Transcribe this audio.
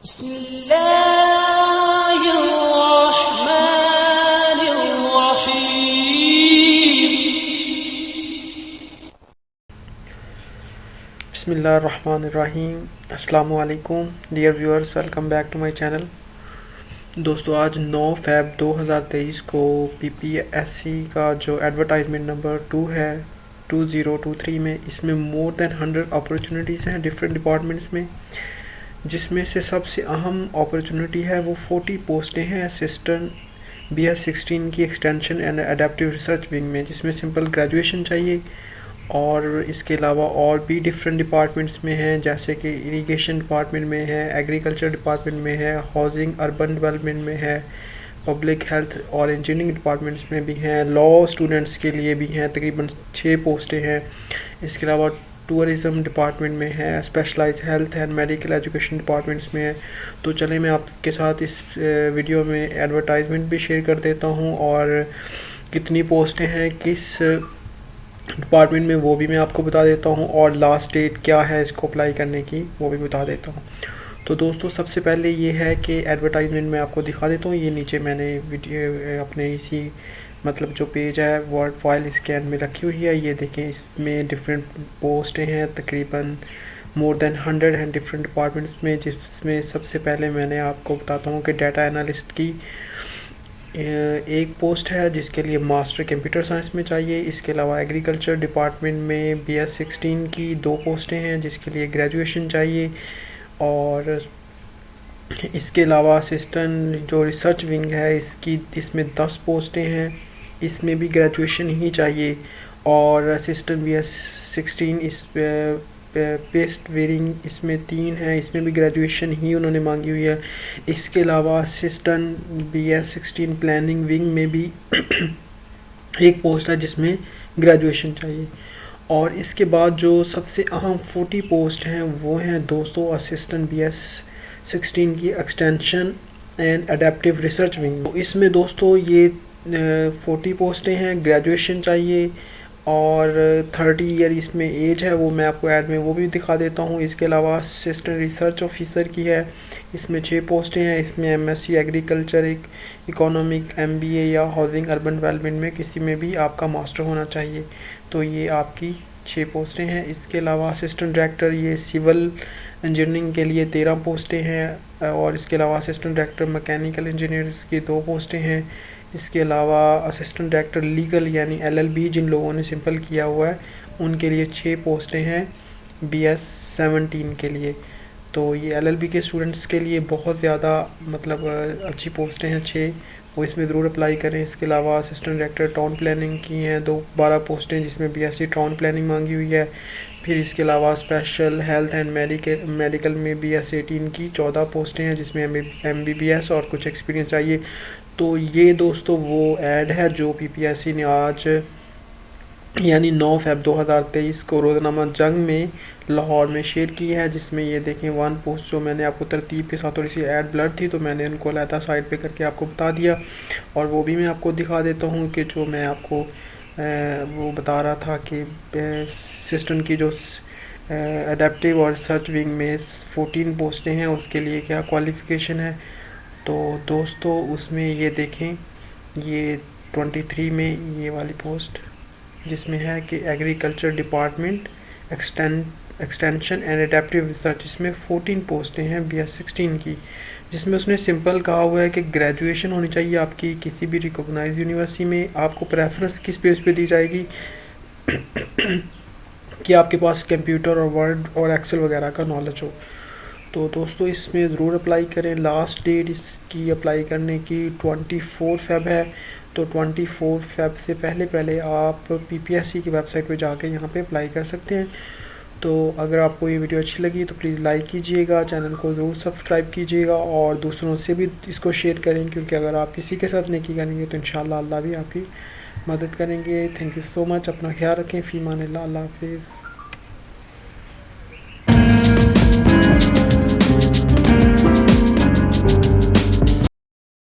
बिस्मिल्लाहिर्रहमानिर्रहीम। अस्सलामु अलैकुम dear viewers, welcome back to my channel. दोस्तों, आज 9 फ़रवरी 2023 को पीपीएससी का जो एडवर्टाइजमेंट नंबर 2 है 2023 में, इसमें मोर देन 100 अपॉर्चुनिटीज़ हैं डिफरेंट डिपार्टमेंट्स में, जिसमें से सबसे अहम अपॉर्चुनिटी है वो 40 पोस्टें हैं असिस्टेंट BS16 की extension and adaptive research wing में, जिसमें सिंपल ग्रेजुएशन चाहिए। और इसके अलावा और भी डिफरेंट डिपार्टमेंट्स में हैं, जैसे कि इरिगेशन डिपार्टमेंट में है, एग्रीकल्चर डिपार्टमेंट में है, हाउसिंग अर्बन डेवलपमेंट में है, पब्लिक हेल्थ और इंजीनियरिंग डिपार्टमेंट्स में भी हैं। लॉ स्टूडेंट्स के लिए भी हैं, तकरीबन 6 पोस्टें हैं। इसके अलावा टूरिज़म डिपार्टमेंट में है, specialise health and medical education departments में है। तो चलें, मैं आपके साथ इस वीडियो में एडवर्टाइजमेंट भी शेयर कर देता हूँ, और कितनी पोस्टें हैं किस डिपार्टमेंट में वो भी मैं आपको बता देता हूँ, और लास्ट डेट क्या है इसको अप्लाई करने की वो भी बता देता हूँ। तो दोस्तों, सबसे पहले ये है कि एडवर्टाइजमेंट मैं आपको दिखा देता हूँ। ये नीचे मैंने वीडियो अपने इसी मतलब जो पेज है वर्ड फाइल स्कैन में रखी हुई है। ये देखें, इसमें डिफरेंट पोस्टें हैं, तकरीबन मोर देन 100 हैं डिफरेंट डिपार्टमेंट्स में, जिसमें सबसे पहले मैंने आपको बताता हूँ कि डाटा एनालिस्ट की एक पोस्ट है, जिसके लिए मास्टर कंप्यूटर साइंस में चाहिए। इसके अलावा एग्रीकल्चर डिपार्टमेंट में BS16 की 2 पोस्टें हैं, जिसके लिए ग्रेजुएशन चाहिए। और इसके अलावा असिस्टेंट जो रिसर्च विंग है इसमें 10 पोस्टें हैं, इसमें भी ग्रेजुएशन ही चाहिए। और असिस्टेंट BS16 इस पेस्ट वेयरिंग इसमें 3 है, इसमें भी ग्रेजुएशन ही उन्होंने मांगी हुई है। इसके अलावा असिस्टेंट BS16 प्लानिंग विंग में भी एक पोस्ट है जिसमें ग्रेजुएशन चाहिए। और इसके बाद जो सबसे अहम 40 पोस्ट हैं वो हैं दोस्तों असिस्टेंट BS16 की extension and adaptive research wing. तो इसमें दोस्तों ये 40 पोस्टें हैं, ग्रेजुएशन चाहिए और 30 ईयर इसमें एज है, वो मैं आपको ऐड में वो भी दिखा देता हूँ। इसके अलावा असिस्टेंट रिसर्च ऑफिसर की है, इसमें 6 पोस्टें हैं। इसमें MSc एग्रीकल्चर, इकोनॉमिक, MBA या हाउसिंग अर्बन डेवलपमेंट में किसी में भी आपका मास्टर होना चाहिए। तो ये आपकी 6 पोस्टें हैं। इसके अलावा असिस्टेंट डायरेक्टर, ये सिविल इंजीनियरिंग के लिए 13 पोस्टें हैं। और इसके अलावा असिस्टेंट डायरेक्टर मैकेनिकल इंजीनियर्स की 2 पोस्टें हैं। इसके अलावा असिस्टेंट डायरेक्टर लीगल यानी LLB जिन लोगों ने सिंपल किया हुआ है उनके लिए 6 पोस्टें हैं BS17 के लिए। तो ये LLB के स्टूडेंट्स के लिए बहुत ज़्यादा मतलब अच्छी पोस्टें हैं 6, वो इसमें ज़रूर अप्लाई करें। इसके अलावा असिस्टेंट डायरेक्टर टाउन प्लानिंग की हैं 12 पोस्टें, जिसमें BSc टाउन प्लानिंग मांगी हुई है। फिर इसके अलावा स्पेशल हेल्थ एंड मेडिकल में BS18 की 14 पोस्टें हैं, जिसमें MBBS और कुछ एक्सपीरियंस चाहिए। तो ये दोस्तों वो ऐड है जो पीपीएससी ने आज यानी 9 फ़रवरी 2023 को रोज़नामा जंग में लाहौर में शेयर की है, जिसमें ये देखें 1 पोस्ट जो मैंने आपको तरतीब के साथ थोड़ी सी ऐड ब्लर थी तो मैंने उनको अलहदा साइड पे करके आपको बता दिया। और वो भी मैं आपको दिखा देता हूँ कि जो मैं आपको वो बता रहा था कि सिस्टम की जो अडेप्टिव और रिसर्च विंग में 14 पोस्टें हैं उसके लिए क्या क्वालिफ़िकेशन है। तो दोस्तों उसमें ये देखें, ये 23 में ये वाली पोस्ट जिसमें है कि agriculture department extension and adaptive research, इसमें 14 पोस्टें हैं BS16 की, जिसमें उसने सिंपल कहा हुआ है कि ग्रेजुएशन होनी चाहिए आपकी किसी भी रिकॉग्नाइज्ड यूनिवर्सिटी में। आपको प्रेफरेंस किस बेस पे दी जाएगी कि आपके पास कंप्यूटर और वर्ड और एक्सेल वगैरह का नॉलेज हो। तो दोस्तों इसमें ज़रूर अप्लाई करें। लास्ट डेट इसकी अप्लाई करने की 24 फ़रवरी है, तो 24 फ़रवरी से पहले आप पीपीएससी की वेबसाइट पे जाके यहाँ पे अप्लाई कर सकते हैं। तो अगर आपको ये वीडियो अच्छी लगी तो प्लीज़ लाइक कीजिएगा, चैनल को ज़रूर सब्सक्राइब कीजिएगा और दूसरों से भी इसको शेयर करें, क्योंकि अगर आप किसी के साथ नेकी करेंगे तो इंशाअल्लाह अल्लाह भी आपकी मदद करेंगे। थैंक यू सो मच, अपना ख्याल रखें। फ़ी अमान अल्लाह, अल्लाह हाफ़िज़।